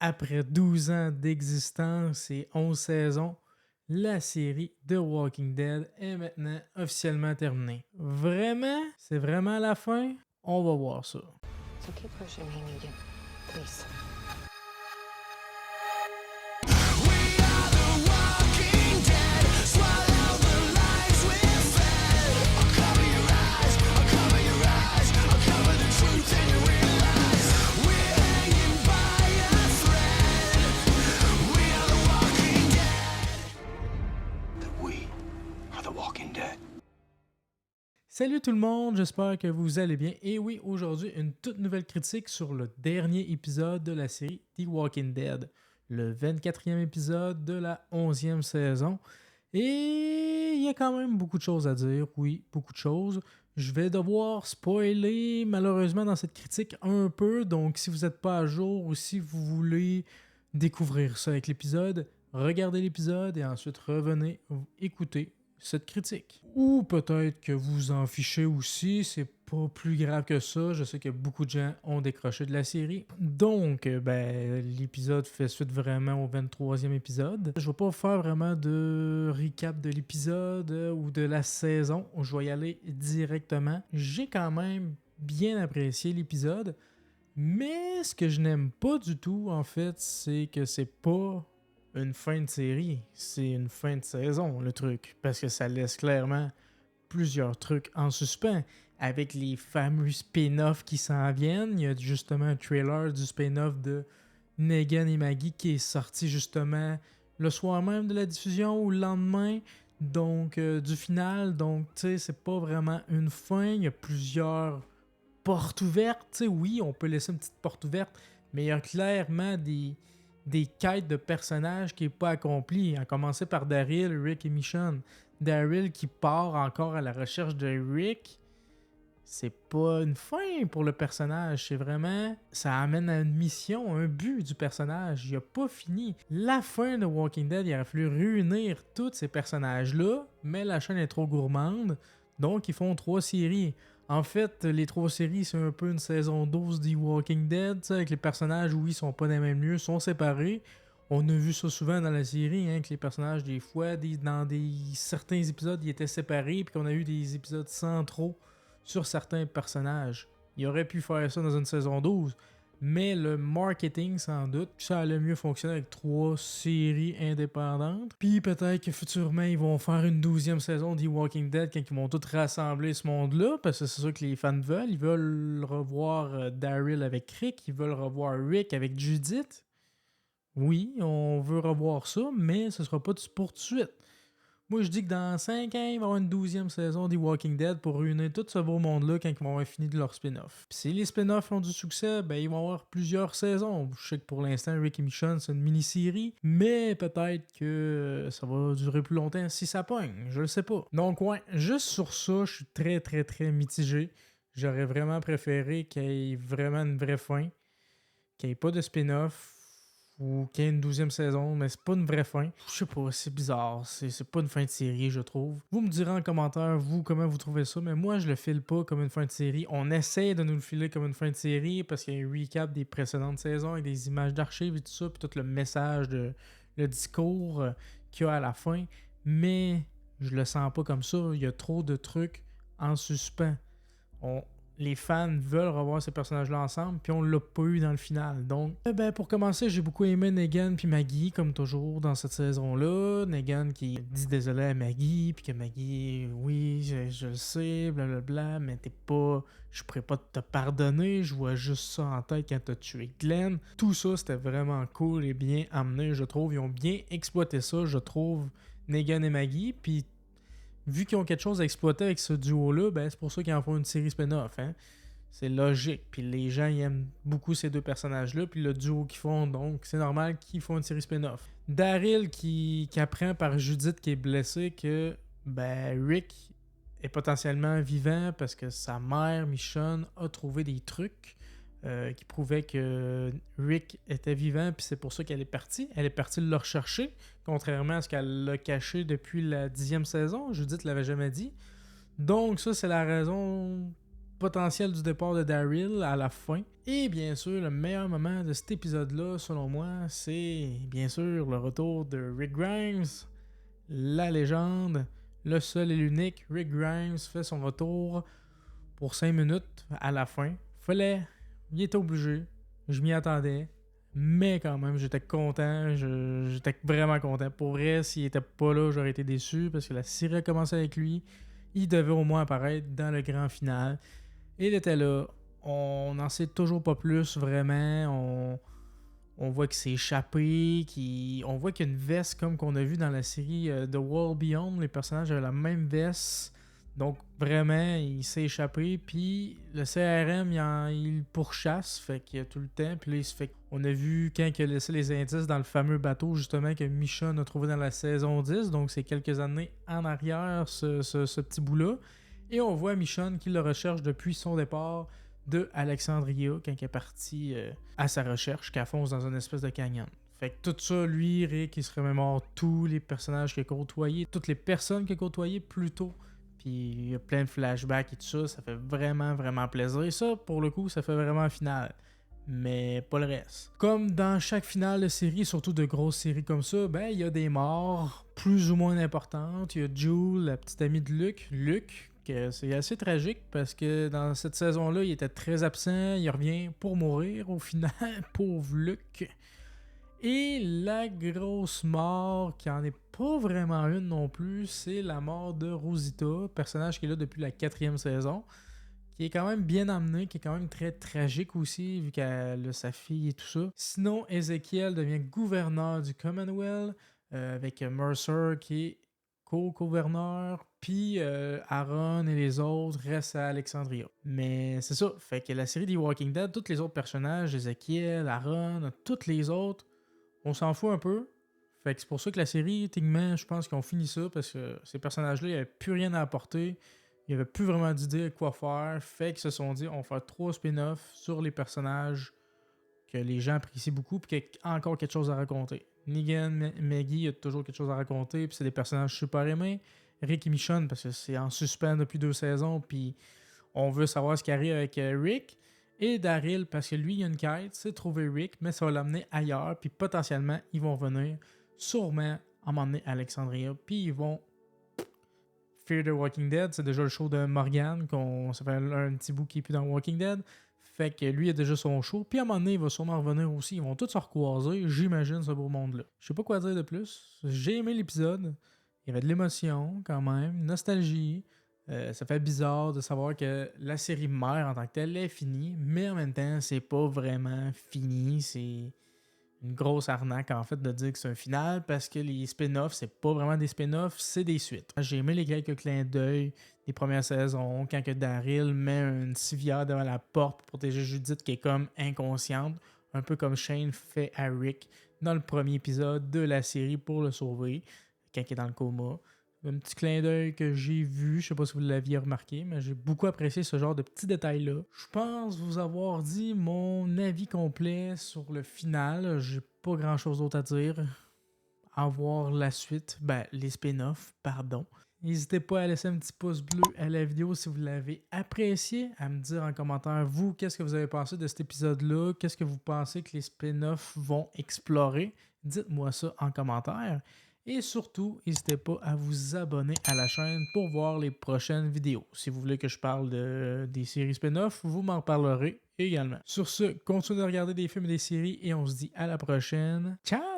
après 12 ans d'existence et 11 saisons, la série The Walking Dead est maintenant officiellement terminée. Vraiment? C'est vraiment la fin? On va voir ça. So keep pushing me, Negan. Please. Salut tout le monde, j'espère que vous allez bien. Et oui, aujourd'hui, une toute nouvelle critique sur le dernier épisode de la série The Walking Dead, le 24e épisode de la 11e saison. Et il y a quand même beaucoup de choses à dire, oui, beaucoup de choses. Je vais devoir spoiler malheureusement dans cette critique un peu, donc si vous n'êtes pas à jour ou si vous voulez découvrir ça avec l'épisode, regardez l'épisode et ensuite revenez écouter cette critique. Ou peut-être que vous en fichez aussi, c'est pas plus grave que ça. Je sais que beaucoup de gens ont décroché de la série. Donc, l'épisode fait suite vraiment au 23e épisode. Je vais pas faire vraiment de recap de l'épisode ou de la saison. Je vais y aller directement. J'ai quand même bien apprécié l'épisode. Mais ce que je n'aime pas du tout, en fait, c'est que c'est pas une fin de série, c'est une fin de saison, le truc. Parce que ça laisse clairement plusieurs trucs en suspens. Avec les fameux spin-offs qui s'en viennent, il y a justement un trailer du spin-off de Negan et Maggie qui est sorti justement le soir même de la diffusion ou le lendemain donc du final. Donc, tu sais, c'est pas vraiment une fin. Il y a plusieurs portes ouvertes. Tu sais, oui, on peut laisser une petite porte ouverte, mais il y a clairement des quêtes de personnages qui n'est pas accompli. À commencer par Daryl, Rick et Michonne. Daryl qui part encore à la recherche de Rick, c'est pas une fin pour le personnage, c'est vraiment... ça amène à une mission, un but du personnage. Il a pas fini. La fin de Walking Dead, il aurait fallu réunir tous ces personnages-là, mais la chaîne est trop gourmande, donc ils font 3 séries. En fait, les 3 séries, c'est un peu une saison 12 de Walking Dead, avec les personnages, oui, ils sont pas dans le même lieu, sont séparés. On a vu ça souvent dans la série, que les personnages, des fois, dans certains épisodes, ils étaient séparés, puis qu'on a eu des épisodes centraux sur certains personnages. Il aurait pu faire ça dans une saison 12, mais le marketing, sans doute, ça allait mieux fonctionner avec 3 séries indépendantes. Puis peut-être que futurement, ils vont faire une 12e saison de Walking Dead quand ils vont tout rassembler ce monde-là, parce que c'est ça que les fans veulent. Ils veulent revoir Daryl avec Rick, ils veulent revoir Rick avec Judith. Oui, on veut revoir ça, mais ce sera pas pour tout de suite. Moi, je dis que dans 5 ans, il va y avoir une 12e saison des Walking Dead pour réunir tout ce beau monde-là quand ils vont avoir fini de leur spin-off. Puis si les spin-offs ont du succès, ils vont avoir plusieurs saisons. Je sais que pour l'instant, Rick et Michonne, c'est une mini-série, mais peut-être que ça va durer plus longtemps si ça pogne. Je le sais pas. Donc, ouais, juste sur ça, je suis très, très, très mitigé. J'aurais vraiment préféré qu'il y ait vraiment une vraie fin, qu'il n'y ait pas de spin-off, ou qu'il y ait une 12e saison, mais c'est pas une vraie fin. Je sais pas, c'est bizarre. C'est pas une fin de série, je trouve. Vous me direz en commentaire, vous, comment vous trouvez ça, mais moi, je le file pas comme une fin de série. On essaie de nous le filer comme une fin de série parce qu'il y a un recap des précédentes saisons avec des images d'archives et tout ça, puis tout le message, le discours qu'il y a à la fin. Mais je le sens pas comme ça. Il y a trop de trucs en suspens. Les fans veulent revoir ces personnages-là ensemble, puis on l'a pas eu dans le final. Donc, pour commencer, j'ai beaucoup aimé Negan puis Maggie, comme toujours dans cette saison-là. Negan qui dit désolé à Maggie, puis que Maggie, oui, je le sais, blablabla, mais je pourrais pas te pardonner, je vois juste ça en tête quand t'as tué Glenn. Tout ça, c'était vraiment cool et bien amené, je trouve. Ils ont bien exploité ça, je trouve, Negan et Maggie, puis vu qu'ils ont quelque chose à exploiter avec ce duo-là, c'est pour ça qu'ils en font une série spin-off. C'est logique. Puis les gens ils aiment beaucoup ces deux personnages-là, puis le duo qu'ils font, donc c'est normal qu'ils font une série spin-off. Daryl qui apprend par Judith qui est blessée que Rick est potentiellement vivant parce que sa mère, Michonne, a trouvé des trucs qui prouvaient que Rick était vivant, puis c'est pour ça qu'elle est partie. Elle est partie le rechercher, contrairement à ce qu'elle l'a caché depuis la 10e saison. Judith l'avait jamais dit. Donc ça, c'est la raison potentiel du départ de Daryl à la fin. Et bien sûr, le meilleur moment de cet épisode-là, selon moi, c'est bien sûr le retour de Rick Grimes, la légende, le seul et l'unique. Rick Grimes fait son retour pour 5 minutes à la fin. Il était obligé, je m'y attendais, mais quand même, j'étais content, j'étais vraiment content. Pour vrai, s'il était pas là, j'aurais été déçu parce que la série a commencé avec lui. Il devait au moins apparaître dans le grand final. Il était là. On n'en sait toujours pas plus, vraiment. On voit qu'il s'est échappé. On voit qu'il y a une veste comme qu'on a vu dans la série The World Beyond. Les personnages avaient la même veste. Donc, vraiment, il s'est échappé. Puis, le CRM, il le pourchasse. Fait qu'il y a tout le temps. Puis là, il se fait... On a vu quand il a laissé les indices dans le fameux bateau, justement, que Michonne a trouvé dans la saison 10. Donc, c'est quelques années en arrière, ce petit bout-là. Et on voit Michonne qui le recherche depuis son départ de Alexandria, quand il est parti à sa recherche, qu'elle fonce dans une espèce de canyon. Fait que tout ça, lui, Rick, il se remémore tous les personnages qu'il a côtoyés, toutes les personnes qu'il a côtoyées plus tôt. Puis il y a plein de flashbacks et tout ça, ça fait vraiment, vraiment plaisir. Et ça, pour le coup, ça fait vraiment finale. Mais pas le reste. Comme dans chaque finale de série, surtout de grosses séries comme ça, ben il y a des morts plus ou moins importantes. Il y a Jules, la petite amie de Luke, que c'est assez tragique parce que dans cette saison-là, il était très absent. Il revient pour mourir au final, pauvre Luke. Et la grosse mort, qui en est pas vraiment une non plus, c'est la mort de Rosita, personnage qui est là depuis la 4e saison, qui est quand même bien amené, qui est quand même très tragique aussi, vu qu'elle a sa fille et tout ça. Sinon, Ezekiel devient gouverneur du Commonwealth, avec Mercer qui est co-gouverneur, puis Aaron et les autres restent à Alexandria. Mais c'est ça, fait que la série The Walking Dead, tous les autres personnages, Ezekiel, Aaron, tous les autres, on s'en fout un peu. Fait que c'est pour ça que la série, techniquement, je pense qu'ils ont fini ça, parce que ces personnages-là, il n'y avait plus rien à apporter. Il n'y avait plus vraiment d'idée de quoi faire. Fait qu'ils se sont dit, on va faire 3 spin-offs sur les personnages que les gens apprécient beaucoup, puis qu'il y a encore quelque chose à raconter. Negan, Maggie, il y a toujours quelque chose à raconter, puis c'est des personnages super aimés. Rick et Michonne, parce que c'est en suspens depuis 2 saisons, puis on veut savoir ce qui arrive avec Rick. Et Daryl, parce que lui, il a une quête, c'est trouver Rick, mais ça va l'amener ailleurs, puis potentiellement, ils vont venir sûrement à m'emmener à Alexandria, puis ils vont Fear the Walking Dead, c'est déjà le show de Morgan, ça fait un petit bout qui est plus dans Walking Dead. Fait que lui a déjà son show. Puis à un moment donné, il va sûrement revenir aussi. Ils vont tous se recroiser, j'imagine, ce beau monde-là. Je sais pas quoi dire de plus. J'ai aimé l'épisode. Il y avait de l'émotion quand même, nostalgie. Ça fait bizarre de savoir que la série mère en tant que telle est finie, mais en même temps, c'est pas vraiment fini. C'est une grosse arnaque en fait de dire que c'est un final parce que les spin-offs, c'est pas vraiment des spin-offs, c'est des suites. J'ai aimé les quelques clins d'œil des premières saisons quand que Daryl met une civière devant la porte pour protéger Judith qui est comme inconsciente, un peu comme Shane fait à Rick dans le premier épisode de la série pour le sauver quand il est dans le coma. Un petit clin d'œil que j'ai vu, je sais pas si vous l'aviez remarqué, mais j'ai beaucoup apprécié ce genre de petits détails-là. Je pense vous avoir dit mon avis complet sur le final. J'ai pas grand-chose d'autre à dire. À voir la suite, les spin-offs, pardon. N'hésitez pas à laisser un petit pouce bleu à la vidéo si vous l'avez apprécié, à me dire en commentaire, vous, qu'est-ce que vous avez pensé de cet épisode-là, qu'est-ce que vous pensez que les spin-offs vont explorer. Dites-moi ça en commentaire. Et surtout, n'hésitez pas à vous abonner à la chaîne pour voir les prochaines vidéos. Si vous voulez que je parle des séries spin-off, vous m'en parlerez également. Sur ce, continuez de regarder des films et des séries et on se dit à la prochaine. Ciao!